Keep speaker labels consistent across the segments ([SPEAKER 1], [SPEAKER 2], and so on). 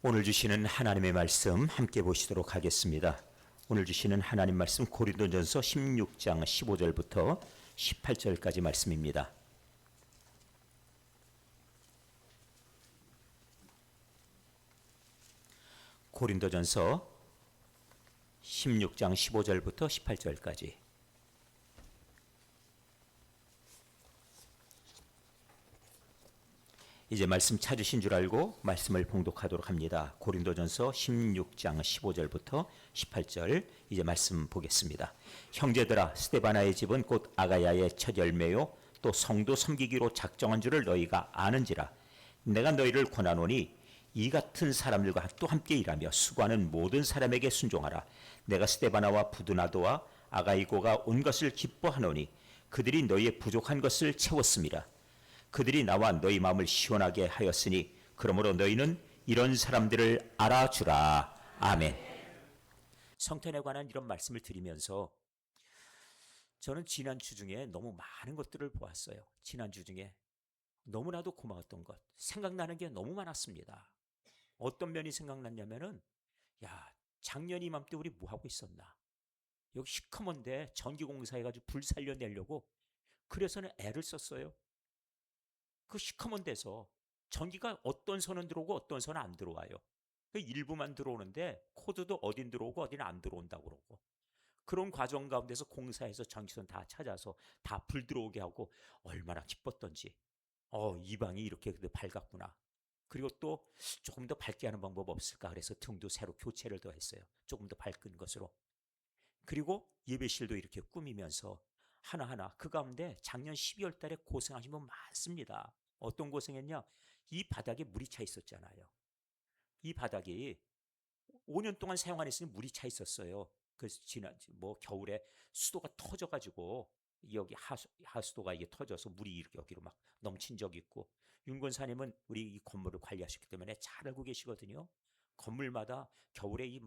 [SPEAKER 1] 오늘 주시는 하나님의 말씀 함께 보시도록 하겠습니다. 오늘 주시는 하나님 말씀 고린도전서 16장 15절부터 18절까지 말씀입니다. 고린도전서 16장 15절부터 18절까지. 이제 말씀 찾으신 줄 알고 말씀을 봉독하도록 합니다. 고린도전서 16장 15절부터 18절 이제 말씀 보겠습니다. 형제들아, 스데바나의 집은 곧 아가야의 첫 열매요 또 성도 섬기기로 작정한 줄을 너희가 아는지라. 내가 너희를 권하노니 이 같은 사람들과 또 함께 일하며 수고하는 모든 사람에게 순종하라. 내가 스데바나와 부두나도와 아가이고가 온 것을 기뻐하노니 그들이 너희의 부족한 것을 채웠음이라. 그들이 나와 너희 마음을 시원하게 하였으니 그러므로 너희는 이런 사람들을 알아주라. 아멘. 성탄에 관한 이런 말씀을 드리면서 저는 지난주 중에 너무 많은 것들을 보았어요. 지난주 중에 너무나도 고마웠던 것, 생각나는 게 너무 많았습니다. 어떤 면이 생각났냐면은 작년 이맘때 우리 뭐 하고 있었나? 여기 시커먼데 전기공사 해가지고 불 살려내려고 그래서는 애를 썼어요. 그 시커먼 데서 전기가 어떤 선은 들어오고 어떤 선은 안 들어와요. 그 일부만 들어오는데 코드도 어딘 들어오고 어딘 안 들어온다고 그러고, 그런 과정 가운데서 공사해서 전기선 다 찾아서 다 불 들어오게 하고 얼마나 기뻤던지. 이 방이 이렇게 밝았구나. 그리고 또 조금 더 밝게 하는 방법 없을까 그래서 등도 새로 교체를 더 했어요. 조금 더 밝은 것으로. 그리고 예배실도 이렇게 꾸미면서 하나하나 그 가운데 작년 12월 달에 고생하신 분 많습니다. 어떤 고생했냐? 이 바닥에 물이 차 있었잖아요. 이 바닥이 5년 동안 사용 안 했으니 물이 차 있었어요. 그래서 지난 겨울에 수도가 터져가지고 여기 하수도가 이게 터져서 물이 이렇게 여기로 막 넘친 적이 있고, 윤 권사님은 우리 이 건물을 관리하셨기 때문에 잘 알고 계시거든요. 건물마다 겨울에 이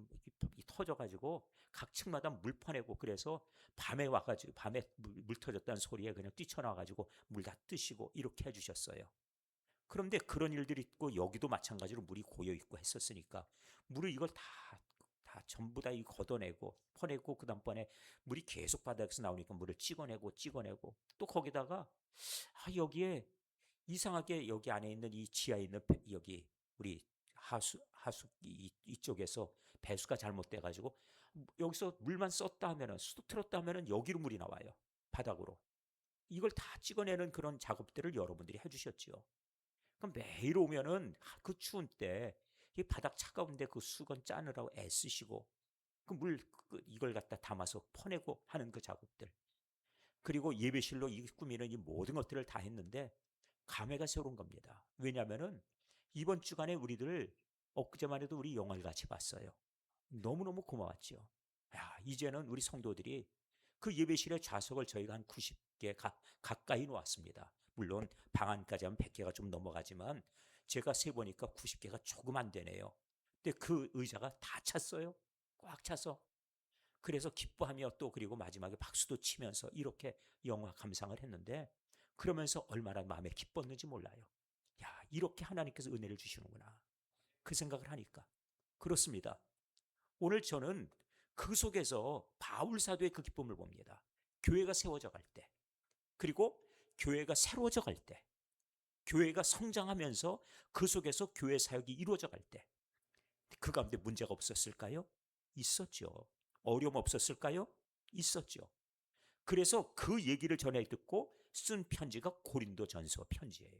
[SPEAKER 1] 터져가지고 각 층마다 물 퍼내고, 그래서 밤에 와가지고 밤에 물 터졌다는 소리에 그냥 뛰쳐나와가지고 물 다 뜨시고 이렇게 해주셨어요. 그런데 그런 일들이 있고 여기도 마찬가지로 물이 고여 있고 했었으니까 물을 이걸 다 전부 다 걷어내고 퍼내고, 그 다음번에 물이 계속 바닥에서 나오니까 물을 찍어내고 또 거기다가 여기에 이상하게 여기 안에 있는 이 지하에 있는 여기 우리 하수 이쪽에서 배수가 잘못돼 가지고 여기서 물만 썼다 하면은 수도 틀었다 하면은 여기로 물이 나와요. 바닥으로. 이걸 다 찍어내는 그런 작업들을 여러분들이 해주셨지요. 그럼 매일 오면은 그 추운 때 이 바닥 차가운데 그 수건 짜느라고 애쓰시고 그 물 이걸 갖다 담아서 퍼내고 하는 그 작업들, 그리고 예배실로 이 꾸미는 이 모든 것들을 다 했는데 감회가 새로운 겁니다. 왜냐하면은 이번 주간에 우리들 엊그제만 해도 우리 영화를 같이 봤어요. 너무너무 고마웠죠. 이제는 우리 성도들이 그 예배실의 좌석을 저희가 한 90개 가까이 놓았습니다. 물론 방 안까지 하면 100개가 좀 넘어가지만 제가 세보니까 90개가 조금 안 되네요. 근데 그 의자가 다 찼어요. 꽉 차서. 그래서 기뻐하며 또 그리고 마지막에 박수도 치면서 이렇게 영화 감상을 했는데, 그러면서 얼마나 마음에 기뻤는지 몰라요. 이렇게 하나님께서 은혜를 주시는구나. 그 생각을 하니까. 그렇습니다. 오늘 저는 그 속에서 바울 사도의 그 기쁨을 봅니다. 교회가 세워져 갈 때, 그리고 교회가 새로워져 갈 때, 교회가 성장하면서 그 속에서 교회 사역이 이루어져 갈 때, 그 가운데 문제가 없었을까요? 있었죠. 어려움 없었을까요? 있었죠. 그래서 그 얘기를 전해 듣고 쓴 편지가 고린도전서 편지예요.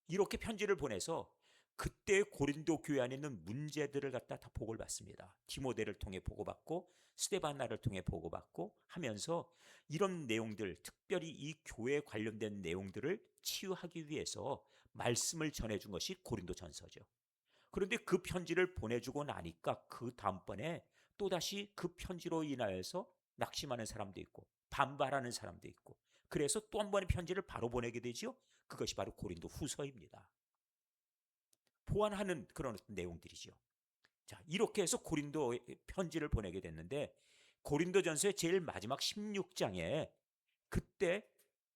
[SPEAKER 1] 이렇게 편지를 보내서 그때 고린도 교회 안에 있는 문제들을 갖다 다 보고를 받습니다. 디모데를 통해 보고받고 스데바나를 통해 보고받고 하면서 이런 내용들, 특별히 이 교회에 관련된 내용들을 치유하기 위해서 말씀을 전해준 것이 고린도전서죠. 그런데 그 편지를 보내주고 나니까 그 다음번에 또다시 그 편지로 인하여서 낙심하는 사람도 있고 반발하는 사람도 있고, 그래서 또 한 번의 편지를 바로 보내게 되죠. 그것이 바로 고린도 후서입니다. 보완하는 그런 내용들이죠. 자, 이렇게 해서 고린도 편지를 보내게 됐는데, 고린도전서의 제일 마지막 16장에 그때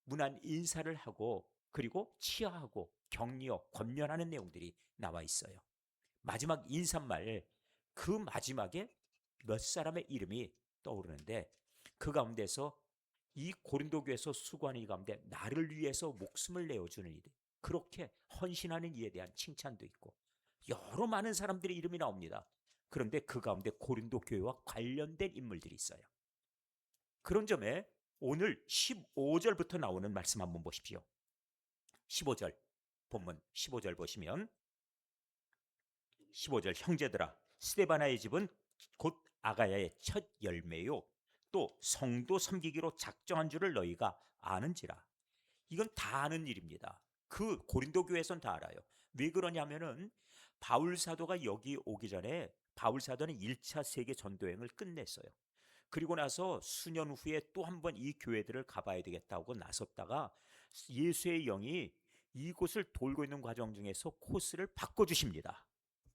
[SPEAKER 1] 문안 인사를 하고 그리고 치하하고 격려, 권면하는 내용들이 나와 있어요. 마지막 인사말, 그 마지막에 몇 사람의 이름이 떠오르는데, 그 가운데서 이 고린도 교회에서 수고하는 이 가운데 나를 위해서 목숨을 내어주는 일, 그렇게 헌신하는 이에 대한 칭찬도 있고 여러 많은 사람들의 이름이 나옵니다. 그런데 그 가운데 고린도 교회와 관련된 인물들이 있어요. 그런 점에 오늘 15절부터 나오는 말씀 한번 보십시오. 15절, 본문 15절 보시면 15절, 형제들아 스데바나의 집은 곧 아가야의 첫 열매요 또 성도 섬기기로 작정한 줄을 너희가 아는지라. 이건 다 아는 일입니다. 그 고린도 교회에선 다 알아요. 왜 그러냐면은 바울 사도가 여기 오기 전에 바울 사도는 1차 세계 전도행을 끝냈어요. 그리고 나서 수년 후에 또 한 번 이 교회들을 가봐야 되겠다고 나섰다가 예수의 영이 이곳을 돌고 있는 과정 중에서 코스를 바꿔주십니다.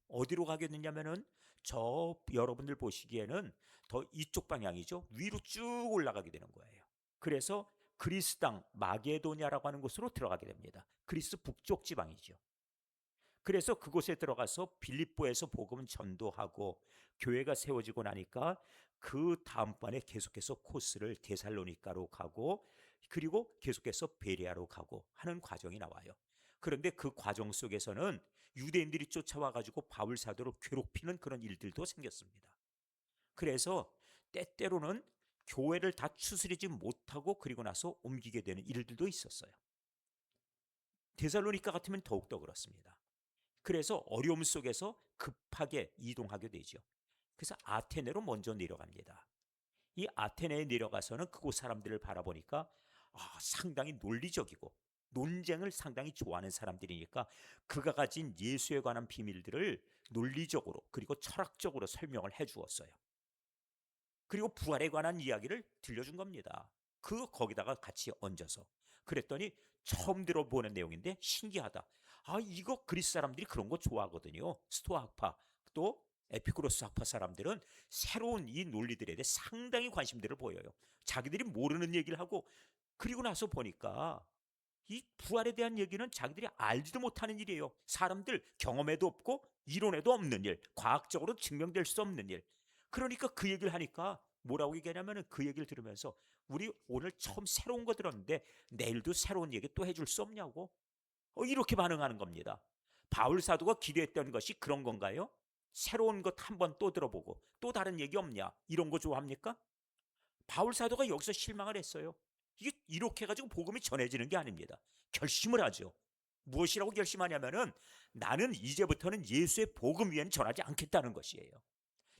[SPEAKER 1] 어디로 가겠느냐면은 저 여러분들 보시기에는 더 이쪽 방향이죠. 위로 쭉 올라가게 되는 거예요. 그래서 그리스 땅 마게도냐라고 하는 곳으로 들어가게 됩니다. 그리스 북쪽 지방이죠. 그래서 그곳에 들어가서 빌립보에서 복음을 전도하고 교회가 세워지고 나니까 그 다음번에 계속해서 코스를 데살로니가로 가고 그리고 계속해서 베레아로 가고 하는 과정이 나와요. 그런데 그 과정 속에서는 유대인들이 쫓아와 가지고 바울 사도를 괴롭히는 그런 일들도 생겼습니다. 그래서 때때로는 교회를 다 추스리지 못하고 그리고 나서 옮기게 되는 일들도 있었어요. 데살로니가 같으면 더욱더 그렇습니다. 그래서 어려움 속에서 급하게 이동하게 되죠. 그래서 아테네로 먼저 내려갑니다. 이 아테네에 내려가서는 그곳 사람들을 바라보니까 상당히 논리적이고 논쟁을 상당히 좋아하는 사람들이니까 그가 가진 예수에 관한 비밀들을 논리적으로 그리고 철학적으로 설명을 해 주었어요. 그리고 부활에 관한 이야기를 들려준 겁니다. 거기다가 같이 얹어서. 그랬더니 처음 들어보는 내용인데 신기하다. 이거 그리스 사람들이 그런 거 좋아하거든요. 스토아 학파 또 에피쿠로스 학파 사람들은 새로운 이 논리들에 대해 상당히 관심들을 보여요. 자기들이 모르는 얘기를 하고 그리고 나서 보니까 이 부활에 대한 얘기는 자기들이 알지도 못하는 일이에요. 사람들 경험에도 없고 이론에도 없는 일, 과학적으로 증명될 수 없는 일. 그러니까 그 얘기를 하니까 뭐라고 얘기하냐면 그 얘기를 들으면서 우리 오늘 처음 새로운 거 들었는데 내일도 새로운 얘기 또 해줄 수 없냐고 이렇게 반응하는 겁니다. 바울 사도가 기대했던 것이 그런 건가요? 새로운 것 한 번 또 들어보고 또 다른 얘기 없냐? 이런 거 좋아합니까? 바울 사도가 여기서 실망을 했어요. 이게 이렇게 해가지고 복음이 전해지는 게 아닙니다. 결심을 하죠. 무엇이라고 결심하냐면은 나는 이제부터는 예수의 복음 위에는 전하지 않겠다는 것이에요.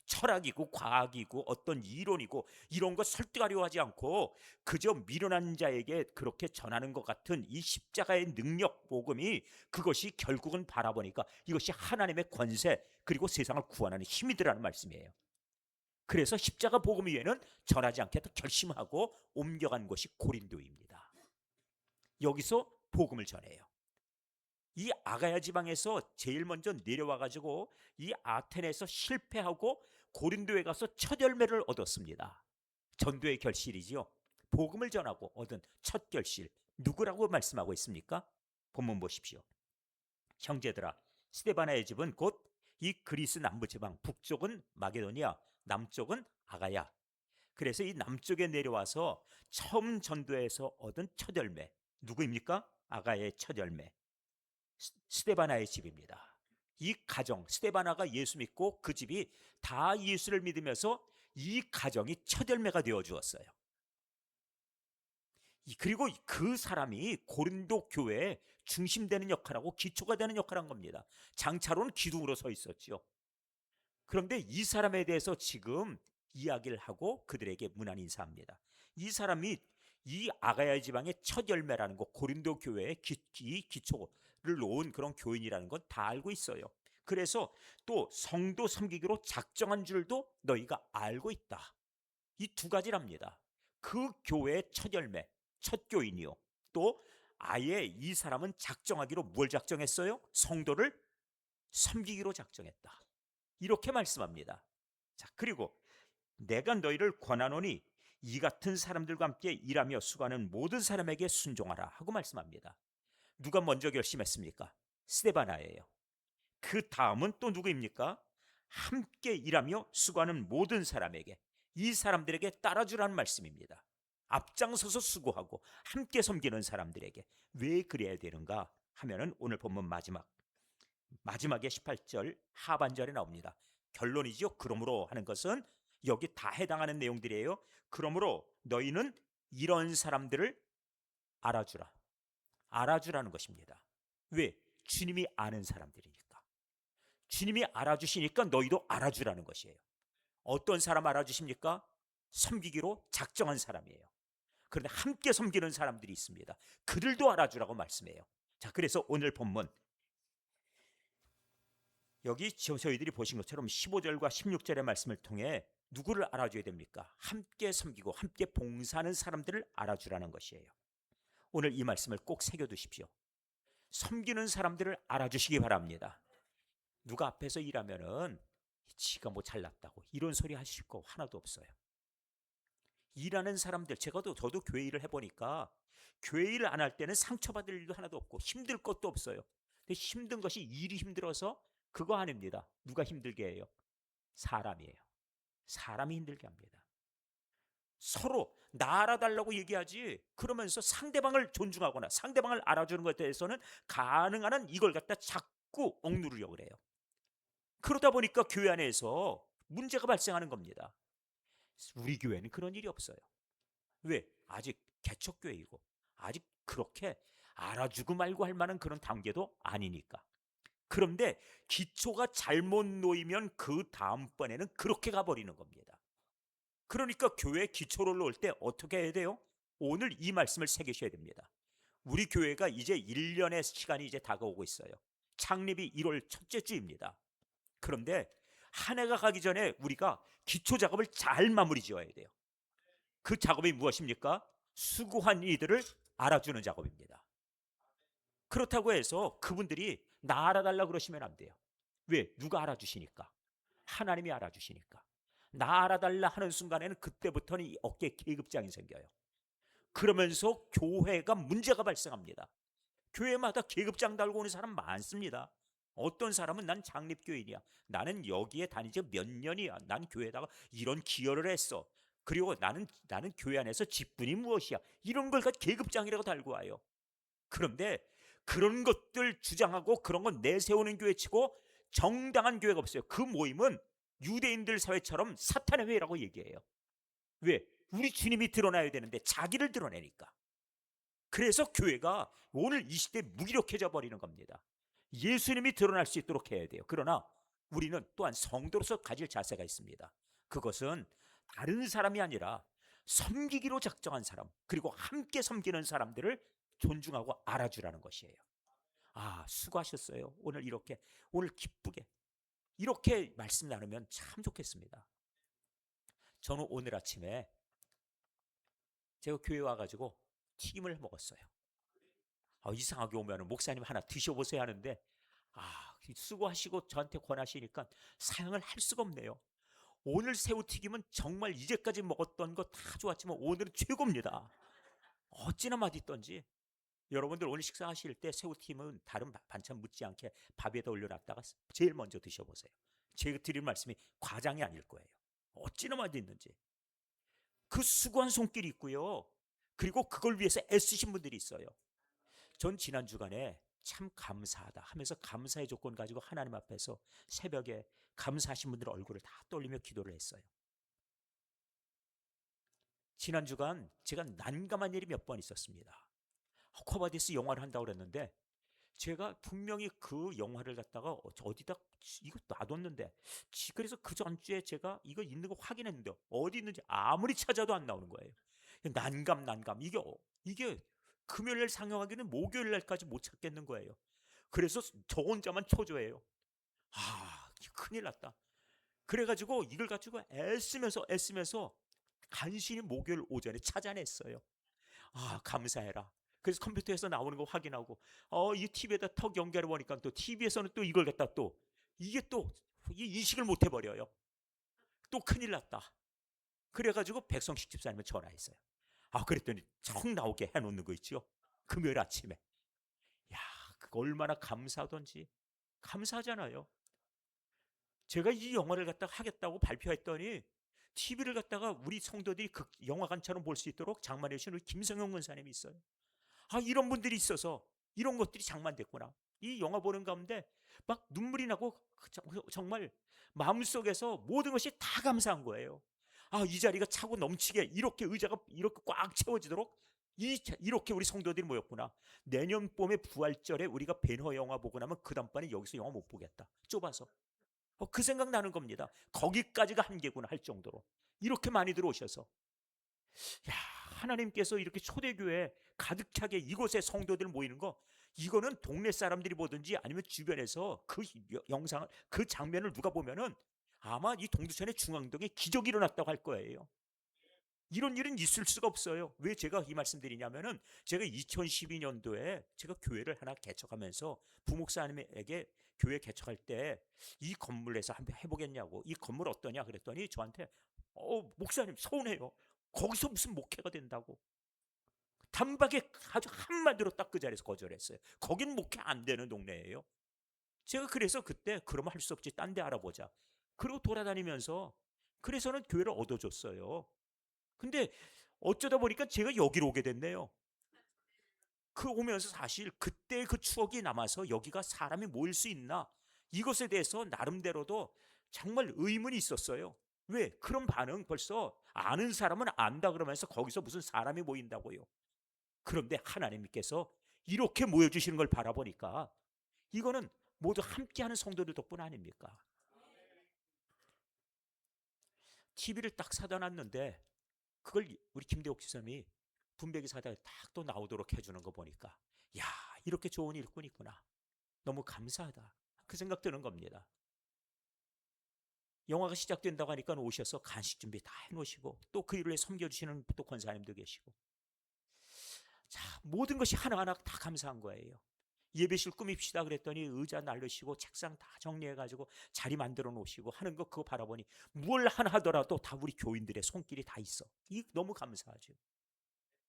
[SPEAKER 1] 철학이고 과학이고 어떤 이론이고 이런 거 설득하려 하지 않고 그저 미련한 자에게 그렇게 전하는 것 같은 이 십자가의 능력 복음이 그것이 결국은 바라보니까 이것이 하나님의 권세 그리고 세상을 구원하는 힘이더라는 말씀이에요. 그래서 십자가 복음 위에는 전하지 않겠다 결심하고 옮겨간 것이 고린도입니다. 여기서 복음을 전해요. 이 아가야 지방에서 제일 먼저 내려와 가지고 이 아테네에서 실패하고 고린도에 가서 첫 열매를 얻었습니다. 전도의 결실이지요. 복음을 전하고 얻은 첫 결실. 누구라고 말씀하고 있습니까? 본문 보십시오. 형제들아 스데바나의 집은 곧 이 그리스 남부 지방, 북쪽은 마게도니아, 남쪽은 아가야. 그래서 이 남쪽에 내려와서 처음 전도에서 얻은 첫 열매 누구입니까? 아가야의 첫 열매 스데바나의 집입니다. 이 가정 스데바나가 예수 믿고 그 집이 다 예수를 믿으면서 이 가정이 첫 열매가 되어 주었어요. 그리고 그 사람이 고린도 교회의 중심되는 역할하고 기초가 되는 역할을 한 겁니다. 장차로는 기둥으로 서 있었죠. 그런데 이 사람에 대해서 지금 이야기를 하고 그들에게 문안 인사합니다. 이 사람이 이 아가야 지방의 첫 열매라는 것, 고린도 교회의 기초를 놓은 그런 교인이라는 건 다 알고 있어요. 그래서 또 성도 섬기기로 작정한 줄도 너희가 알고 있다. 이 두 가지랍니다. 그 교회의 첫 열매, 첫 교인이요. 또 아예 이 사람은 작정하기로 뭘 작정했어요? 성도를 섬기기로 작정했다. 이렇게 말씀합니다. 자, 그리고 내가 너희를 권하노니 이 같은 사람들과 함께 일하며 수고하는 모든 사람에게 순종하라 하고 말씀합니다. 누가 먼저 결심했습니까? 스데바나예요. 그 다음은 또 누구입니까? 함께 일하며 수고하는 모든 사람에게, 이 사람들에게 따라주라는 말씀입니다. 앞장서서 수고하고 함께 섬기는 사람들에게. 왜 그래야 되는가 하면은 오늘 본문 마지막에 18절 하반절에 나옵니다. 결론이죠. 그러므로 하는 것은 여기 다 해당하는 내용들이에요. 그러므로 너희는 이런 사람들을 알아주라는 것입니다. 왜? 주님이 아는 사람들이니까. 주님이 알아주시니까 너희도 알아주라는 것이에요. 어떤 사람 알아주십니까? 섬기기로 작정한 사람이에요. 그런데 함께 섬기는 사람들이 있습니다. 그들도 알아주라고 말씀해요. 자, 그래서 오늘 본문 여기 저희들이 보신 것처럼 15절과 16절의 말씀을 통해 누구를 알아줘야 됩니까? 함께 섬기고 함께 봉사하는 사람들을 알아주라는 것이에요. 오늘 이 말씀을 꼭 새겨두십시오. 섬기는 사람들을 알아주시기 바랍니다. 누가 앞에서 일하면은 지가 뭐 잘났다고 이런 소리 하실 거 하나도 없어요. 일하는 사람들, 저도 교회 일을 해보니까 교회 일을 안 할 때는 상처받을 일도 하나도 없고 힘들 것도 없어요. 근데 힘든 것이 일이 힘들어서 그거 아닙니다. 누가 힘들게 해요? 사람이에요. 사람이 힘들게 합니다. 서로 나 알아달라고 얘기하지, 그러면서 상대방을 존중하거나 상대방을 알아주는 것에 대해서는 가능한 한 이걸 갖다 자꾸 억누르려고 그래요. 그러다 보니까 교회 안에서 문제가 발생하는 겁니다. 우리 교회는 그런 일이 없어요. 왜? 아직 개척교회이고 아직 그렇게 알아주고 말고 할 만한 그런 단계도 아니니까. 그런데 기초가 잘못 놓이면 그 다음번에는 그렇게 가버리는 겁니다. 그러니까 교회 기초를 놓을 때 어떻게 해야 돼요? 오늘 이 말씀을 새기셔야 됩니다. 우리 교회가 이제 1년의 시간이 이제 다가오고 있어요. 창립이 1월 첫째 주입니다. 그런데 한 해가 가기 전에 우리가 기초 작업을 잘 마무리 지어야 돼요. 그 작업이 무엇입니까? 수고한 이들을 알아주는 작업입니다. 그렇다고 해서 그분들이 나 알아달라 그러시면 안 돼요. 왜? 누가 알아주시니까. 하나님이 알아주시니까. 나 알아달라 하는 순간에는 그때부터는 이 어깨에 계급장이 생겨요. 그러면서 교회가 문제가 발생합니다. 교회마다 계급장 달고 오는 사람 많습니다. 어떤 사람은 난 장립교인이야, 나는 여기에 다니지 몇 년이야, 난 교회에다가 이런 기여를 했어, 그리고 나는 교회 안에서 직분이 무엇이야, 이런 걸 계급장이라고 달고 와요. 그런데 그런 것들 주장하고 그런 건 내세우는 교회치고 정당한 교회가 없어요. 그 모임은 유대인들 사회처럼 사탄의 회의라고 얘기해요. 왜? 우리 주님이 드러나야 되는데 자기를 드러내니까. 그래서 교회가 오늘 이 시대에 무기력해져 버리는 겁니다. 예수님이 드러날 수 있도록 해야 돼요. 그러나 우리는 또한 성도로서 가질 자세가 있습니다. 그것은 다른 사람이 아니라 섬기기로 작정한 사람, 그리고 함께 섬기는 사람들을 존중하고 알아주라는 것이에요. 아, 수고하셨어요. 오늘 기쁘게 이렇게 말씀 나누면 참 좋겠습니다. 저는 오늘 아침에 제가 교회 와가지고 튀김을 먹었어요. 이상하게 오면 목사님 하나 드셔보세요 하는데, 수고하시고 저한테 권하시니까 사양을 할 수가 없네요. 오늘 새우튀김은 정말 이제까지 먹었던 거 다 좋았지만 오늘은 최고입니다. 어찌나 맛있던지. 여러분들 오늘 식사하실 때 새우튀김은 다른 반찬 묻지 않게 밥 위에다 올려놨다가 제일 먼저 드셔보세요. 제가 드릴 말씀이 과장이 아닐 거예요. 어찌나 맛있는지. 그 수고한 손길이 있고요. 그리고 그걸 위해서 애쓰신 분들이 있어요. 전 지난 주간에 참 감사하다 하면서 감사의 조건 가지고 하나님 앞에서 새벽에 감사하신 분들 얼굴을 다 떠올리며 기도를 했어요. 지난 주간 제가 난감한 일이 몇 번 있었습니다. 코바디스 영화를 한다고 그랬는데 제가 분명히 그 영화를 갖다가 어디다 이거 놔뒀는데, 그래서 그 전주에 제가 이거 있는 거 확인했는데 어디 있는지 아무리 찾아도 안 나오는 거예요. 난감. 이게 금요일 날 상영하기는 목요일 날까지 못 찾겠는 거예요. 그래서 저 혼자만 초조해요. 큰일 났다. 그래가지고 이걸 가지고 애쓰면서 간신히 목요일 오전에 찾아냈어요. 감사해라. 그래서 컴퓨터에서 나오는 거 확인하고, 이 TV에다 턱 연결해 보니까 또 TV에서는 또 이걸 갖다 또 이게 또 인식을 못 해버려요. 또 큰일 났다. 그래가지고 백성식 집사님을 전화했어요. 그랬더니 청 나오게 해놓는 거 있죠. 금요일 아침에. 야, 그거 얼마나 감사하던지. 감사하잖아요. 제가 이 영화를 갖다가 하겠다고 발표했더니 TV를 갖다가 우리 성도들이 영화관처럼 볼 수 있도록 장만해 주신 우리 김성용 권사님이 있어요. 아, 이런 분들이 있어서 이런 것들이 장만됐구나. 이 영화 보는 가운데 막 눈물이 나고 정말 마음속에서 모든 것이 다 감사한 거예요. 아, 이 자리가 차고 넘치게 이렇게 의자가 이렇게 꽉 채워지도록 이렇게 우리 성도들이 모였구나. 내년 봄에 부활절에 우리가 배너 영화 보고 나면 그 다음번에 여기서 영화 못 보겠다. 좁아서. 그 생각 나는 겁니다. 거기까지가 한계구나 할 정도로. 이렇게 많이 들어오셔서. 야, 하나님께서 이렇게 초대교회 가득 차게 이곳에 성도들 모이는 거, 이거는 동네 사람들이 보든지 아니면 주변에서 그 영상을, 그 장면을 누가 보면은 아마 이 동두천의 중앙동에 기적이 일어났다고 할 거예요. 이런 일은 있을 수가 없어요. 왜 제가 이 말씀 드리냐면은 제가 2012년도에 제가 교회를 하나 개척하면서 부목사님에게 교회 개척할 때 이 건물에서 한번 해보겠냐고, 이 건물 어떠냐 그랬더니 저한테 목사님 서운해요. 거기서 무슨 목회가 된다고. 단박에 아주 한마디로 딱 그 자리에서 거절했어요. 거긴 목회 안 되는 동네예요. 제가 그래서 그때 그러면 할 수 없지, 딴 데 알아보자. 그리고 돌아다니면서 그래서는 교회를 얻어줬어요. 근데 어쩌다 보니까 제가 여기로 오게 됐네요. 그 오면서 사실 그때 그 추억이 남아서 여기가 사람이 모일 수 있나, 이것에 대해서 나름대로도 정말 의문이 있었어요. 왜? 그런 반응, 벌써 아는 사람은 안다 그러면서 거기서 무슨 사람이 모인다고요. 그런데 하나님께서 이렇게 모여주시는 걸 바라보니까 이거는 모두 함께하는 성도들 덕분 아닙니까? TV를 딱 사다 놨는데 그걸 우리 김대옥 지사님이 분배기 사다가 딱 또 나오도록 해주는 거 보니까, 야, 이렇게 좋은 일꾼이 있구나. 너무 감사하다. 그 생각 드는 겁니다. 영화가 시작된다고 하니까 오셔서 간식 준비 다 해놓으시고 또 그 일을 섬겨주시는 또 권사님도 계시고, 자, 모든 것이 하나하나 다 감사한 거예요. 예배실 꾸밉시다 그랬더니 의자 날르시고 책상 다 정리해가지고 자리 만들어 놓으시고 하는 거, 그거 바라보니 뭘 하나 하더라도 다 우리 교인들의 손길이 다 있어. 이 너무 감사하죠.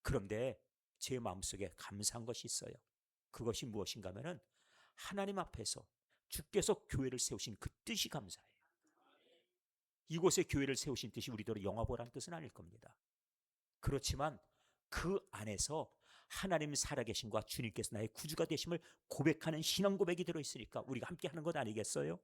[SPEAKER 1] 그런데 제 마음속에 감사한 것이 있어요. 그것이 무엇인가 하면은 하나님 앞에서 주께서 교회를 세우신 그 뜻이 감사해요. 이곳에 교회를 세우신 뜻이 우리들의 영화 보라는 뜻은 아닐 겁니다. 그렇지만 그 안에서 하나님 살아계심과 주님께서 나의 구주가 되심을 고백하는 신앙 고백이 들어있으니까 우리가 함께 하는 것 아니겠어요?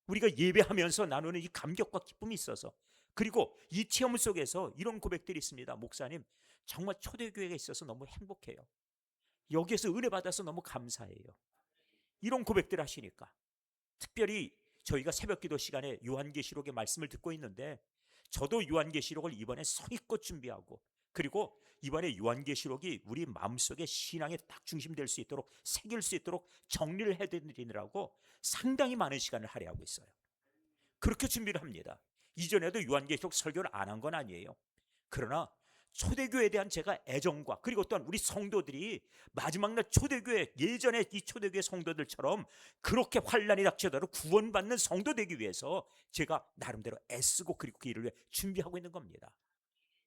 [SPEAKER 1] 우리가 예배하면서 나누는 이 감격과 기쁨이 있어서, 그리고 이 체험 속에서 이런 고백들이 있습니다. 목사님, 정말 초대교회가 있어서 너무 행복해요. 여기에서 은혜 받아서 너무 감사해요. 이런 고백들 하시니까, 특별히 저희가 새벽기도 시간에 요한계시록의 말씀을 듣고 있는데, 저도 요한계시록을 이번에 성의껏 준비하고, 그리고 이번에 요한계시록이 우리 마음속에 신앙의 딱 중심될 수 있도록, 새길 수 있도록 정리를 해드리느라고 상당히 많은 시간을 할애하고 있어요. 그렇게 준비를 합니다. 이전에도 요한계시록 설교를 안 한 건 아니에요. 그러나 초대교회에 대한 제가 애정과, 그리고 또한 우리 성도들이 마지막 날 초대교회, 예전에 이 초대교회 성도들처럼 그렇게 환난이 닥쳐도 구원받는 성도 되기 위해서 제가 나름대로 애쓰고 그리고 그 일을 위해 준비하고 있는 겁니다.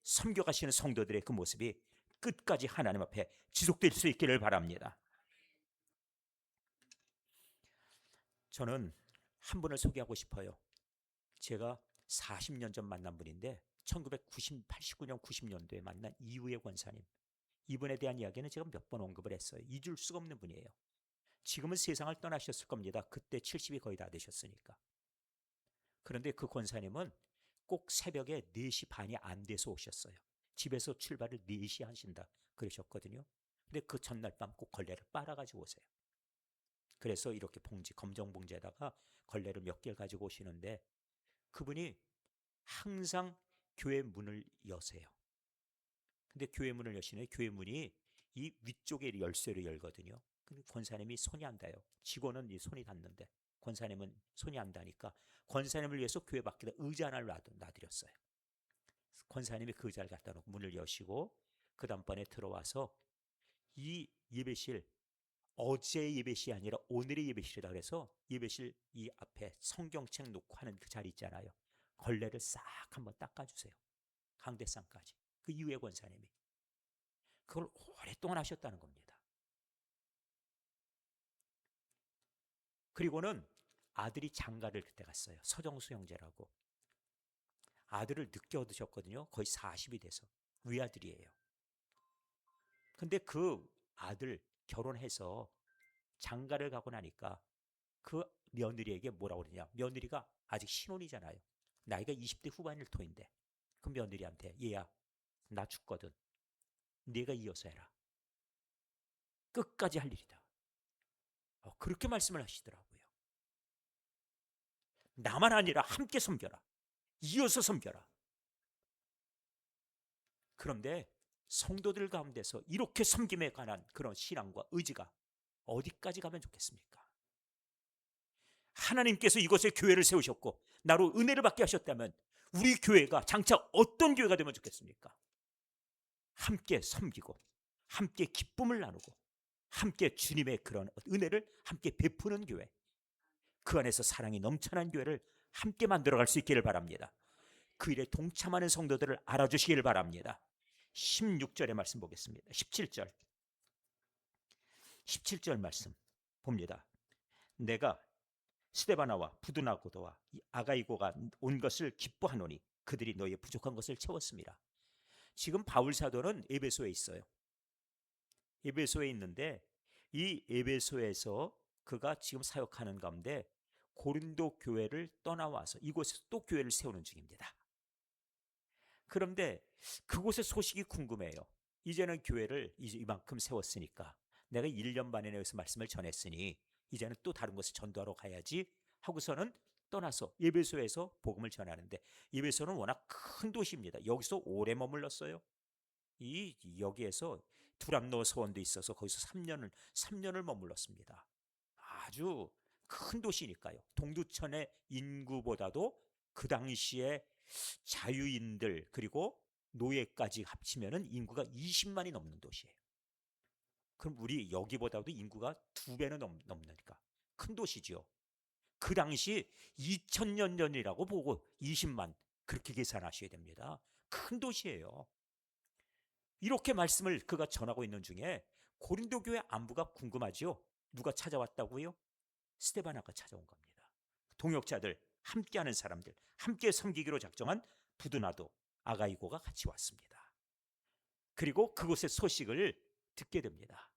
[SPEAKER 1] 섬겨가시는 성도들의 그 모습이 끝까지 하나님 앞에 지속될 수 있기를 바랍니다. 저는 한 분을 소개하고 싶어요. 제가 40년 전 만난 분인데 1989년 90년도에 만난 이후의 권사님, 이분에 대한 이야기는 제가 몇 번 언급을 했어요. 잊을 수가 없는 분이에요. 지금은 세상을 떠나셨을 겁니다. 그때 70이 거의 다 되셨으니까. 그런데 그 권사님은 꼭 새벽에 4시 반이 안 돼서 오셨어요. 집에서 출발을 4시 하신다 그러셨거든요. 근데 그 전날 밤 꼭 걸레를 빨아가지고 오세요. 그래서 이렇게 봉지, 검정 봉지에다가 걸레를 몇 개를 가지고 오시는데, 그분이 항상 교회 문을 여세요. 근데 교회 문을 여시네, 교회 문이 이 위쪽에 열쇠로 열거든요. 근데 권사님이 손이 안 닿아요. 직원은 이 손이 닿는데 권사님은 손이 안 닿으니까 권사님을 위해서 교회 밖에다 의자 하나를 놔드렸어요. 권사님이 그 의자를 갖다 놓고 문을 여시고 그 다음번에 들어와서 이 예배실, 어제 예배실이 아니라 오늘의 예배실이다 그래서 예배실 이 앞에 성경책 놓고 하는 그 자리 있잖아요. 걸레를 싹 한번 닦아주세요. 강대상까지. 그 이후에 권사님이 그걸 오랫동안 하셨다는 겁니다. 그리고는 아들이 장가를 그때 갔어요. 서정수 형제라고. 아들을 늦게 얻으셨거든요. 거의 40이 돼서. 위아들이에요. 근데 그 아들 결혼해서 장가를 가고 나니까 그 며느리에게 뭐라고 그러냐. 며느리가 아직 신혼이잖아요. 나이가 20대 후반일 터인데. 그 며느리한테 얘야 나 죽거든. 네가 이어서 해라. 끝까지 할 일이다. 그렇게 말씀을 하시더라고요. 나만 아니라 함께 섬겨라. 이어서 섬겨라. 그런데 성도들 가운데서 이렇게 섬김에 관한 그런 신앙과 의지가 어디까지 가면 좋겠습니까? 하나님께서 이곳에 교회를 세우셨고 나로 은혜를 받게 하셨다면 우리 교회가 장차 어떤 교회가 되면 좋겠습니까? 함께 섬기고 함께 기쁨을 나누고 함께 주님의 그런 은혜를 함께 베푸는 교회, 그 안에서 사랑이 넘쳐난 교회를 함께 만들어갈 수 있기를 바랍니다. 그 일에 동참하는 성도들을 알아주시길 바랍니다. 16절의 말씀 보겠습니다. 17절 말씀 봅니다. 내가 스데바나와 부두나고도와 아가이고가 온 것을 기뻐하노니 그들이 너희의 부족한 것을 채웠습니다. 지금 바울 사도는 에베소에 있어요. 에베소에 있는데 이 에베소에서 그가 지금 사역하는 가운데 고린도 교회를 떠나와서 이곳에서 또 교회를 세우는 중입니다. 그런데 그곳의 소식이 궁금해요. 이제는 교회를 이만큼 세웠으니까 내가 1년 반에 여기서 말씀을 전했으니 이제는 또 다른 곳에 전도하러 가야지 하고서는 떠나서 에베소에서 복음을 전하는데, 에베소는 워낙 큰 도시입니다. 여기서 오래 머물렀어요. 여기에서 두람노 서원도 있어서 거기서 3년을 머물렀습니다. 아주 큰 도시니까요. 동두천의 인구보다도 그 당시에 자유인들 그리고 노예까지 합치면은 인구가 20만이 넘는 도시예요. 그럼 우리 여기보다도 인구가 2배는 넘으니까 큰 도시죠. 그 당시 2000년 전이라고 보고 20만 그렇게 계산하셔야 됩니다. 큰 도시예요. 이렇게 말씀을 그가 전하고 있는 중에 고린도 교회 안부가 궁금하죠. 누가 찾아왔다고요? 스데바나가 찾아온 겁니다. 동역자들, 함께하는 사람들, 함께 섬기기로 작정한 부두나도 아가이고가 같이 왔습니다. 그리고 그곳의 소식을 듣게 됩니다.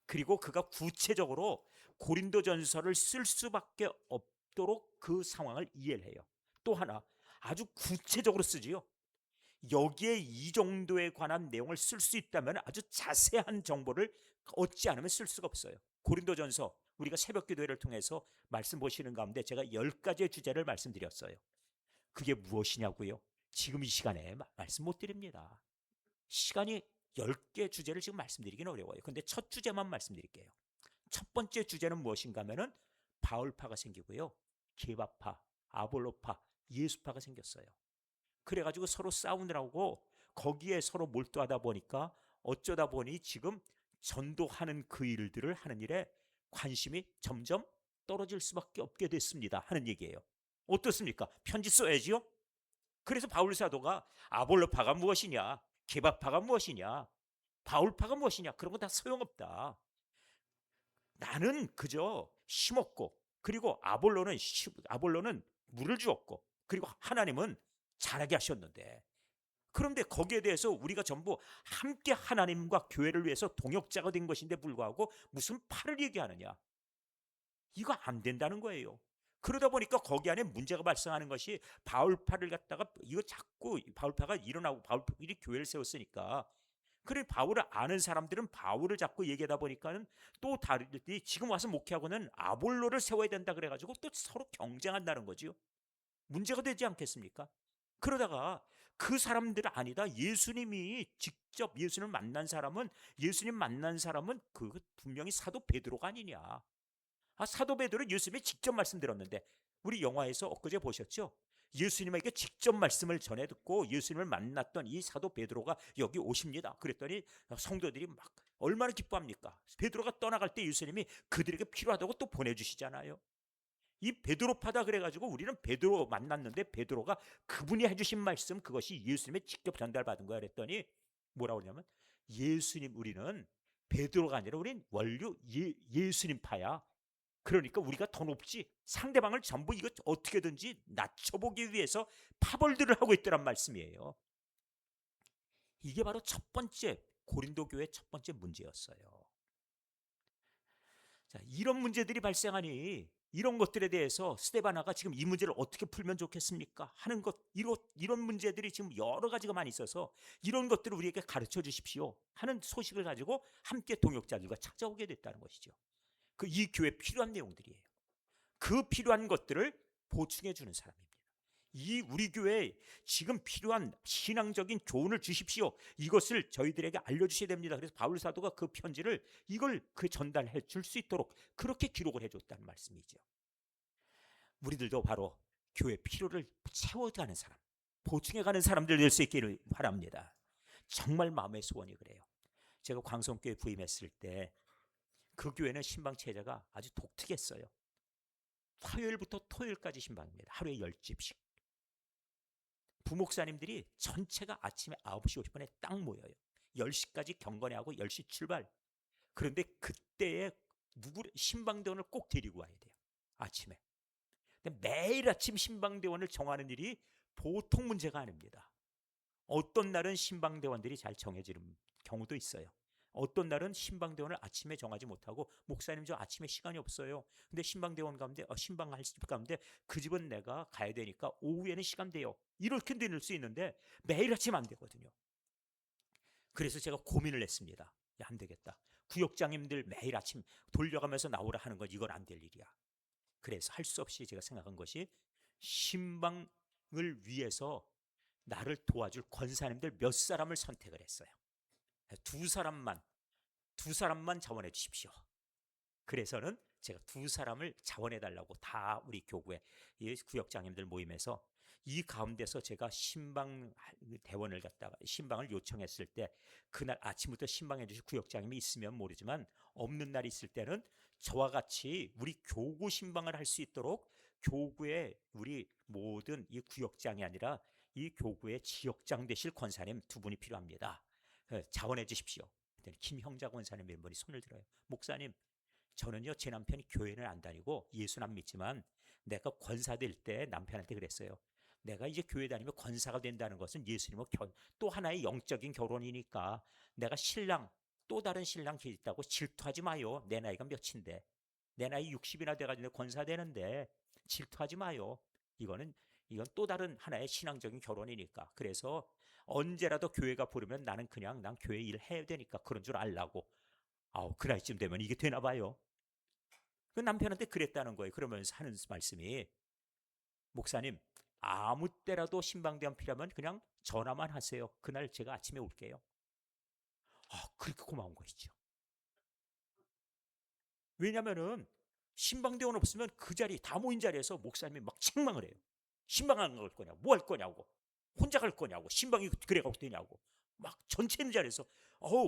[SPEAKER 1] 그리고 그가 구체적으로 고린도전서를 쓸 수밖에 없도록 그 상황을 이해를 해요. 또 하나 아주 구체적으로 쓰지요. 여기에 이 정도에 관한 내용을 쓸 수 있다면 아주 자세한 정보를 얻지 않으면 쓸 수가 없어요. 고린도전서 우리가 새벽 기도회를 통해서 말씀 보시는 가운데 제가 10가지의 주제를 말씀드렸어요. 그게 무엇이냐고요? 지금 이 시간에 말씀 못 드립니다. 시간이 10개 주제를 지금 말씀드리기는 어려워요. 근데 첫 주제만 말씀드릴게요. 첫 번째 주제는 무엇인가 하면은 바울파가 생기고요. 게바파, 아볼로파, 예수파가 생겼어요. 그래가지고 서로 싸우느라고 거기에 서로 몰두하다 보니까 어쩌다 보니 지금 전도하는 그 일들을 하는 일에 관심이 점점 떨어질 수밖에 없게 됐습니다 하는 얘기예요. 어떻습니까? 편지 써야지요. 그래서 바울 사도가 아볼로파가 무엇이냐, 게바파가 무엇이냐, 바울파가 무엇이냐, 그런 거 다 소용없다. 나는 그저 심었고, 그리고 아볼로는 물을 주었고, 그리고 하나님은 자라게 하셨는데, 그런데 거기에 대해서 우리가 전부 함께 하나님과 교회를 위해서 동역자가 된 것인데 불구하고 무슨 팔을 얘기하느냐, 이거 안 된다는 거예요. 그러다 보니까 거기 안에 문제가 발생하는 것이 바울파를 갖다가 이거 자꾸 바울파가 일어나고 바울이 교회를 세웠으니까, 그래 바울을 아는 사람들은 바울을 자꾸 얘기하다 보니까는 또 다르디 지금 와서 목회하고는 아볼로를 세워야 된다 그래가지고 또 서로 경쟁한다는 거지요. 문제가 되지 않겠습니까? 그러다가 그 사람들 아니다, 예수님이 직접 예수님을 만난 사람은, 예수님 만난 사람은 그 분명히 사도 베드로가 아니냐. 사도 베드로 예수님이 직접 말씀드렸는데 우리 영화에서 엊그제 보셨죠? 예수님에게 직접 말씀을 전해 듣고 예수님을 만났던 이 사도 베드로가 여기 오십니다. 그랬더니 성도들이 막 얼마나 기뻐합니까? 베드로가 떠나갈 때 예수님이 그들에게 필요하다고 또 보내주시잖아요. 이 베드로파다 그래가지고 우리는 베드로 만났는데 베드로가 그분이 해주신 말씀, 그것이 예수님의 직접 전달받은 거야 그랬더니 뭐라고 그러냐면, 예수님, 우리는 베드로가 아니라 우린 원류 예수님파야. 그러니까 우리가 더 높지, 상대방을 전부 이거 어떻게든지 낮춰보기 위해서 파벌들을 하고 있더란 말씀이에요. 이게 바로 첫 번째 고린도 교회의 첫 번째 문제였어요. 자, 이런 문제들이 발생하니 이런 것들에 대해서 스데바나가 지금 이 문제를 어떻게 풀면 좋겠습니까? 하는 것, 이런 문제들이 지금 여러 가지가 많이 있어서 이런 것들을 우리에게 가르쳐 주십시오 하는 소식을 가지고 함께 동역자들과 찾아오게 됐다는 것이죠. 이 교회에 필요한 내용들이에요. 그 필요한 것들을 보충해 주는 사람입니다. 이 우리 교회에 지금 필요한 신앙적인 교훈을 주십시오. 이것을 저희들에게 알려주셔야 됩니다. 그래서 바울 사도가 그 편지를 이걸 전달해 줄 수 있도록 그렇게 기록을 해줬다는 말씀이죠. 우리들도 바로 교회 필요를 채워가는 사람, 보충해가는 사람들 될 수 있기를 바랍니다. 정말 마음의 소원이 그래요. 제가 광성교회 부임했을 때 그 교회는 신방 체제가 아주 독특했어요. 화요일부터 토요일까지 신방입니다. 하루에 10집씩. 부목사님들이 전체가 아침에 9시 50분에 딱 모여요. 10시까지 경건회 하고 10시 출발. 그런데 그때에 신방대원을 꼭 데리고 와야 돼요. 아침에. 근데 매일 아침 신방대원을 정하는 일이 보통 문제가 아닙니다. 어떤 날은 신방대원들이 잘 정해지는 경우도 있어요. 어떤 날은 신방대원을 아침에 정하지 못하고 목사님 저 아침에 시간이 없어요. 근데 신방대원 가운데 신방할 집 가운데 그 집은 내가 가야 되니까 오후에는 시간 돼요. 이렇게 될 수 있는데 매일 아침 안 되거든요. 그래서 제가 고민을 했습니다. 야, 안 되겠다. 구역장님들 매일 아침 돌려가면서 나오라 하는 건 이건 안 될 일이야. 그래서 할 수 없이 제가 생각한 것이 신방을 위해서 나를 도와줄 권사님들 몇 사람을 선택을 했어요. 두 사람만 자원해 주십시오. 그래서는 제가 두 사람을 자원해 달라고 다 우리 교구의 구역장님들 모임에서 이 가운데서 제가 신방 대원을 갖다가 신방을 요청했을 때 그날 아침부터 신방해 주실 구역장님이 있으면 모르지만 없는 날이 있을 때는 저와 같이 우리 교구 신방을 할 수 있도록 교구의 우리 모든 이 구역장이 아니라 이 교구의 지역장 되실 권사님 두 분이 필요합니다. 자원해 주십시오. 김형자 권사님 몇 분이 손을 들어요. 목사님, 저는요 제 남편이 교회는 안 다니고 예수는 안 믿지만 내가 권사 될 때 남편한테 그랬어요. 내가 이제 교회 다니면 권사가 된다는 것은 예수님과 또 하나의 영적인 결혼이니까 내가 신랑 또 다른 신랑 있다고 질투하지 마요. 내 나이가 몇인데 내 나이 60이나 돼가지고 권사 되는데 질투하지 마요. 이건 또 다른 하나의 신앙적인 결혼이니까. 그래서 언제라도 교회가 부르면 나는 그냥 난 교회 일 해야 되니까 그런 줄 알라고. 그 나이쯤 되면 이게 되나 봐요. 그 남편한테 그랬다는 거예요. 그러면서 하는 말씀이 목사님 아무 때라도 신방대원 필요하면 그냥 전화만 하세요. 그날 제가 아침에 올게요. 그렇게 고마운 것이죠. 왜냐면은 신방대원 없으면 그 자리 다 모인 자리에서 목사님이 막 책망을 해요. 신방 안 갈 거냐고, 뭐 할 거냐고, 혼자 갈 거냐고, 신방이 그래가고 되냐고 막 전체 있는 자리에서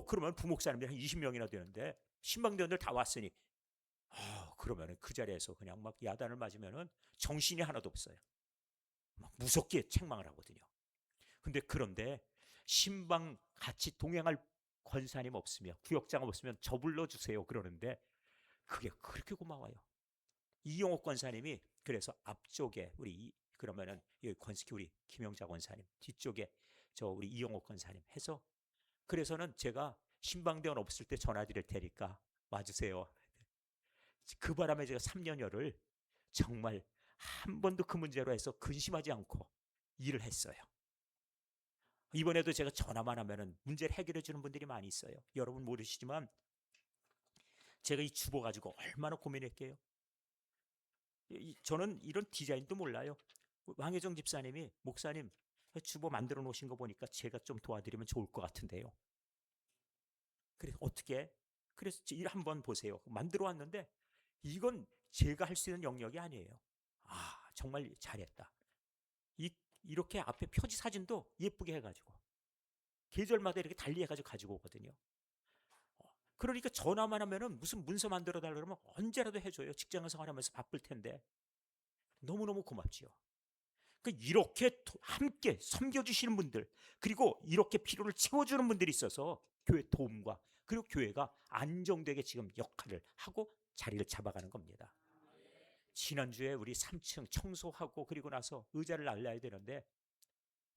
[SPEAKER 1] 그러면 부목사님들이 한 20명이나 되는데 신방대원들 다 왔으니 그러면 그 자리에서 그냥 막 야단을 맞으면은 정신이 하나도 없어요. 막 무섭게 책망을 하거든요. 그런데 신방 같이 동행할 권사님 없으면 구역장 없으면 저 불러주세요 그러는데 그게 그렇게 고마워요. 이용옥 권사님이 그래서 앞쪽에 그러면은 여기 권스키 우리 김영자 권사님 뒤쪽에 저 우리 이용옥 권사님 해서 그래서는 제가 신방대원 없을 때 전화 드릴 테니까 와주세요. 그 바람에 제가 3년여를 정말 한 번도 그 문제로 해서 근심하지 않고 일을 했어요. 이번에도 제가 전화만 하면은 문제를 해결해 주는 분들이 많이 있어요. 여러분 모르시지만 제가 이 주보 가지고 얼마나 고민했게요. 저는 이런 디자인도 몰라요. 왕혜정 집사님이 목사님 주보 만들어 놓으신 거 보니까 제가 좀 도와드리면 좋을 것 같은데요. 그래서 어떻게? 그래서 일 한번 보세요. 만들어 왔는데 이건 제가 할 수 있는 영역이 아니에요. 정말 잘했다. 이렇게 앞에 표지 사진도 예쁘게 해가지고 계절마다 이렇게 달리 해가지고 가지고 오거든요. 그러니까 전화만 하면은 무슨 문서 만들어 달라 그러면 언제라도 해줘요. 직장 생활하면서 바쁠 텐데 너무너무 고맙지요. 이렇게 함께 섬겨주시는 분들 그리고 이렇게 필요를 채워주는 분들이 있어서 교회 도움과 그리고 교회가 안정되게 지금 역할을 하고 자리를 잡아가는 겁니다. 지난주에 우리 3층 청소하고 그리고 나서 의자를 날라야 되는데,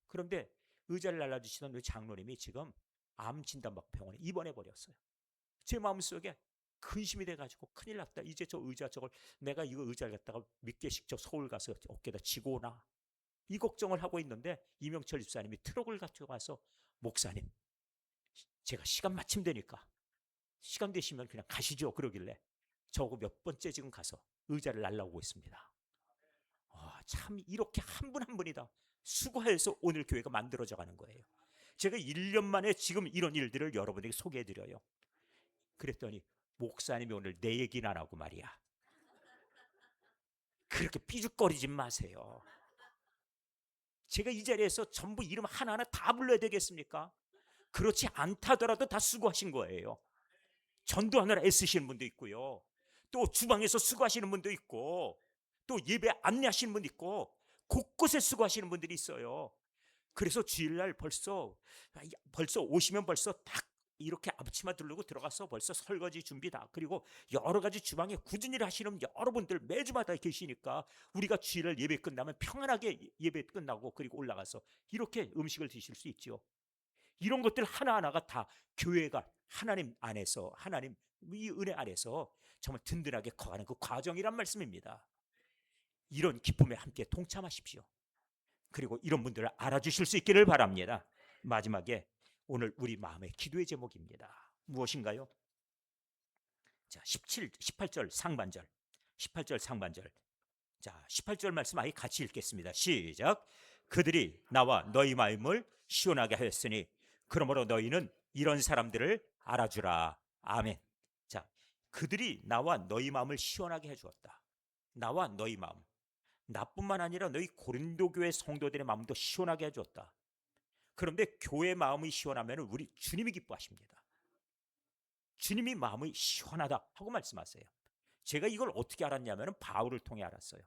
[SPEAKER 1] 그런데 의자를 날라주시던 우리 장로님이 지금 암 진단받고 병원에 입원해 버렸어요. 제 마음속에 근심이 돼가지고 큰일 났다. 이제 저 의자 저걸 내가 이거 의자를 갖다가 몇 개씩 저 서울 가서 어깨다 지고 오나, 이 걱정을 하고 있는데 이명철 집사님이 트럭을 가지고 와서, 목사님 제가 시간 마침 되니까 시간 되시면 그냥 가시죠 그러길래 저거 몇 번째 지금 가서 의자를 날라오고 있습니다. 참 이렇게 한 분 한 분이 다 수고해서 오늘 교회가 만들어져 가는 거예요. 제가 1년 만에 지금 이런 일들을 여러분에게 소개해드려요. 그랬더니 목사님이 오늘 내 얘기는 안 하고 말이야, 그렇게 삐죽거리지 마세요. 제가 이 자리에서 전부 이름 하나하나 다 불러야 되겠습니까? 그렇지 않다더라도 다 수고하신 거예요. 전도하느라 애쓰시는 분도 있고요, 또 주방에서 수고하시는 분도 있고, 또 예배 안내하시는 분도 있고, 곳곳에 수고하시는 분들이 있어요. 그래서 주일날 벌써 오시면 벌써 딱 이렇게 앞치마 두르고 들어가서 벌써 설거지 준비 다, 그리고 여러 가지 주방에 꾸준히 하시는 여러분들 매주마다 계시니까 우리가 주일날 예배 끝나면 평안하게 예배 끝나고 그리고 올라가서 이렇게 음식을 드실 수 있죠. 이런 것들 하나하나가 다 교회가 하나님 안에서, 하나님 이 은혜 안에서 정말 든든하게 커가는 그 과정이란 말씀입니다. 이런 기쁨에 함께 동참하십시오. 그리고 이런 분들을 알아주실 수 있기를 바랍니다. 마지막에 오늘 우리 마음의 기도의 제목입니다. 무엇인가요? 자, 18절 상반절. 18절 상반절. 자, 18절 말씀 아예 같이 읽겠습니다. 시작. 그들이 나와 너희 마음을 시원하게 하였으니 그러므로 너희는 이런 사람들을 알아주라. 아멘. 자, 그들이 나와 너희 마음을 시원하게 해주었다. 나와 너희 마음. 나뿐만 아니라 너희 고린도 교회 성도들의 마음도 시원하게 해주었다. 그런데 교회 마음이 시원하면 우리 주님이 기뻐하십니다. 주님이 마음이 시원하다 하고 말씀하세요. 제가 이걸 어떻게 알았냐면 바울을 통해 알았어요.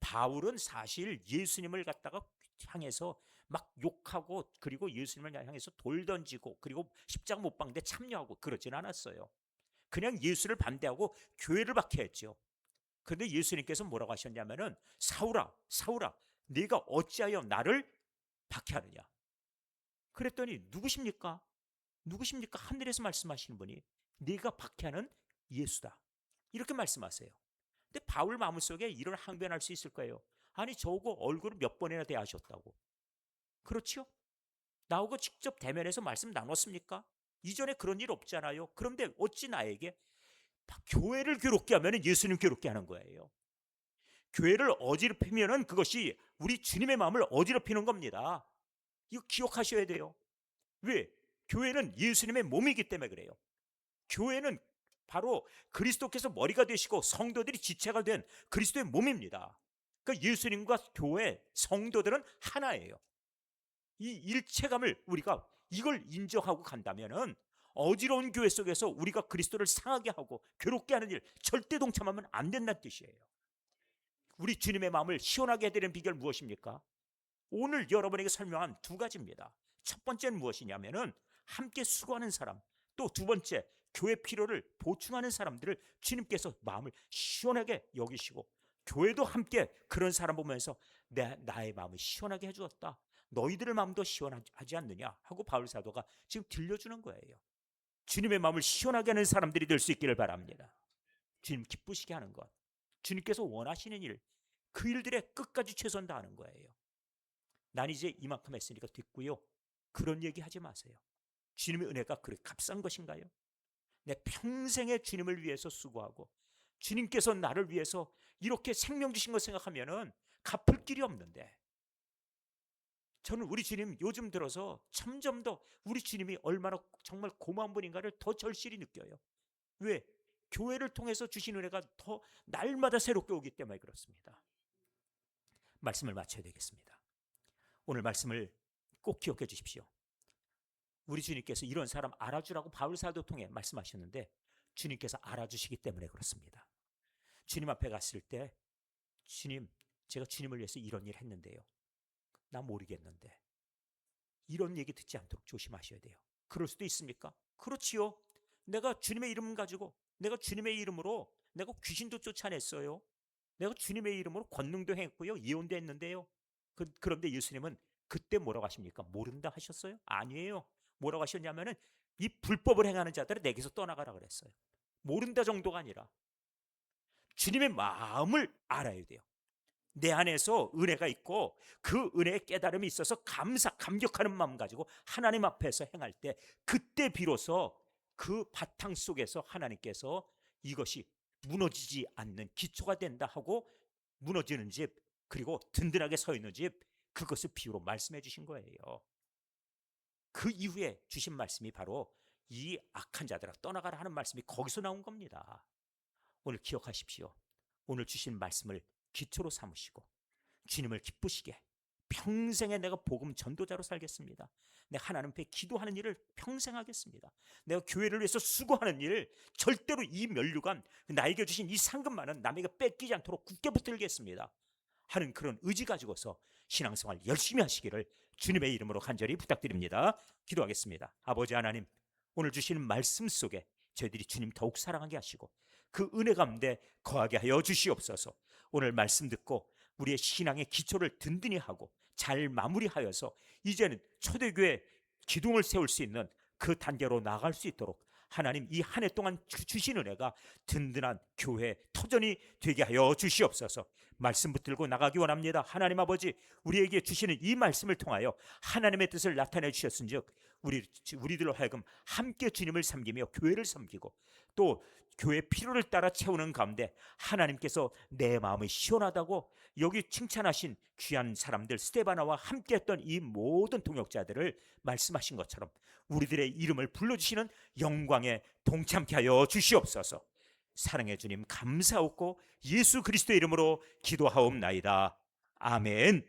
[SPEAKER 1] 바울은 사실 예수님을 갖다가 향해서 막 욕하고, 그리고 예수님을 향해서 돌 던지고, 그리고 십자가 못 박는데 참여하고 그러진 않았어요. 그냥 예수를 반대하고 교회를 박해했죠. 그런데 예수님께서 뭐라고 하셨냐면은, 사울아 사울아 네가 어찌하여 나를 박해하느냐. 그랬더니 누구십니까? 누구십니까? 하늘에서 말씀하시는 분이 네가 박해하는 예수다, 이렇게 말씀하세요. 근데 바울 마음속에 이런 항변할 수 있을 거예요. 아니 저거 얼굴을 몇 번이나 대하셨다고. 그렇죠? 나하고 직접 대면해서 말씀 나눴습니까? 이전에 그런 일 없잖아요. 그런데 어찌 나에게 교회를 괴롭게 하면 예수님 괴롭게 하는 거예요. 교회를 어지럽히면 그것이 우리 주님의 마음을 어지럽히는 겁니다. 이거 기억하셔야 돼요. 왜? 교회는 예수님의 몸이기 때문에 그래요. 교회는 바로 그리스도께서 머리가 되시고 성도들이 지체가 된 그리스도의 몸입니다. 그러니까 예수님과 교회 성도들은 하나예요. 이 일체감을 우리가 이걸 인정하고 간다면은 어지러운 교회 속에서 우리가 그리스도를 상하게 하고 괴롭게 하는 일 절대 동참하면 안 된다는 뜻이에요. 우리 주님의 마음을 시원하게 해드리는 비결 무엇입니까? 오늘 여러분에게 설명한 두 가지입니다. 첫 번째는 무엇이냐면은 함께 수고하는 사람, 또 두 번째 교회 필요를 보충하는 사람들을 주님께서 마음을 시원하게 여기시고, 교회도 함께 그런 사람 보면서 나의 마음을 시원하게 해주었다, 너희들의 마음도 시원하지 않느냐 하고 바울 사도가 지금 들려주는 거예요. 주님의 마음을 시원하게 하는 사람들이 될 수 있기를 바랍니다. 주님 기쁘시게 하는 것, 주님께서 원하시는 일, 그 일들에 끝까지 최선 다하는 거예요. 난 이제 이만큼 했으니까 됐고요, 그런 얘기 하지 마세요. 주님의 은혜가 그렇게 값싼 것인가요? 내 평생에 주님을 위해서 수고하고 주님께서 나를 위해서 이렇게 생명 주신 것 생각하면은 갚을 길이 없는데, 저는 우리 주님 요즘 들어서 점점 더 우리 주님이 얼마나 정말 고마운 분인가를 더 절실히 느껴요. 왜? 교회를 통해서 주신 은혜가 더 날마다 새롭게 오기 때문에 그렇습니다. 말씀을 마쳐야 되겠습니다. 오늘 말씀을 꼭 기억해 주십시오. 우리 주님께서 이런 사람 알아주라고 바울 사도 통해 말씀하셨는데 주님께서 알아주시기 때문에 그렇습니다. 주님 앞에 갔을 때, 주님, 제가 주님을 위해서 이런 일 했는데요, 나 모르겠는데, 이런 얘기 듣지 않도록 조심하셔야 돼요. 그럴 수도 있습니까? 그렇지요. 내가 주님의 이름 가지고, 내가 주님의 이름으로 내가 귀신도 쫓아냈어요. 내가 주님의 이름으로 권능도 행했고요, 예언도 했는데요. 그런데 예수님은 그때 뭐라고 하십니까? 모른다 하셨어요? 아니에요. 뭐라고 하셨냐면은 이 불법을 행하는 자들은 내게서 떠나가라 그랬어요. 모른다 정도가 아니라 주님의 마음을 알아야 돼요. 내 안에서 은혜가 있고 그 은혜의 깨달음이 있어서 감격하는 마음 가지고 하나님 앞에서 행할 때, 그때 비로소 그 바탕 속에서 하나님께서 이것이 무너지지 않는 기초가 된다 하고, 무너지는 집 그리고 든든하게 서 있는 집, 그것을 비유로 말씀해 주신 거예요. 그 이후에 주신 말씀이 바로 이 악한 자들아 떠나가라 하는 말씀이 거기서 나온 겁니다. 오늘 기억하십시오. 오늘 주신 말씀을 기초로 삼으시고 주님을 기쁘시게 평생에 내가 복음 전도자로 살겠습니다. 내가 하나님 앞에 기도하는 일을 평생 하겠습니다. 내가 교회를 위해서 수고하는 일, 절대로 이 면류관, 나에게 주신 이 상급만은 남에게 뺏기지 않도록 굳게 붙들겠습니다 하는 그런 의지 가지고서 신앙생활 열심히 하시기를 주님의 이름으로 간절히 부탁드립니다. 기도하겠습니다. 아버지 하나님, 오늘 주시는 말씀 속에 저희들이 주님 더욱 사랑하게 하시고 그 은혜 가운데 거하게 하여 주시옵소서. 오늘 말씀 듣고 우리의 신앙의 기초를 든든히 하고 잘 마무리하여서 이제는 초대교회 기둥을 세울 수 있는 그 단계로 나아갈 수 있도록 하나님 이 한 해 동안 주신 은혜가 든든한 교회 터전이 되게 하여 주시옵소서. 말씀 붙들고 나가기 원합니다. 하나님 아버지, 우리에게 주시는 이 말씀을 통하여 하나님의 뜻을 나타내 주셨은즉 우리들로 하여금 함께 주님을 섬기며 교회를 섬기고 또 교회 필요를 따라 채우는 가운데 하나님께서 내 마음이 시원하다고 여기 칭찬하신 귀한 사람들 스데바나와 함께했던 이 모든 동역자들을 말씀하신 것처럼 우리들의 이름을 불러주시는 영광에 동참케 하여 주시옵소서. 사랑해 주님 감사하고 예수 그리스도의 이름으로 기도하옵나이다. 아멘.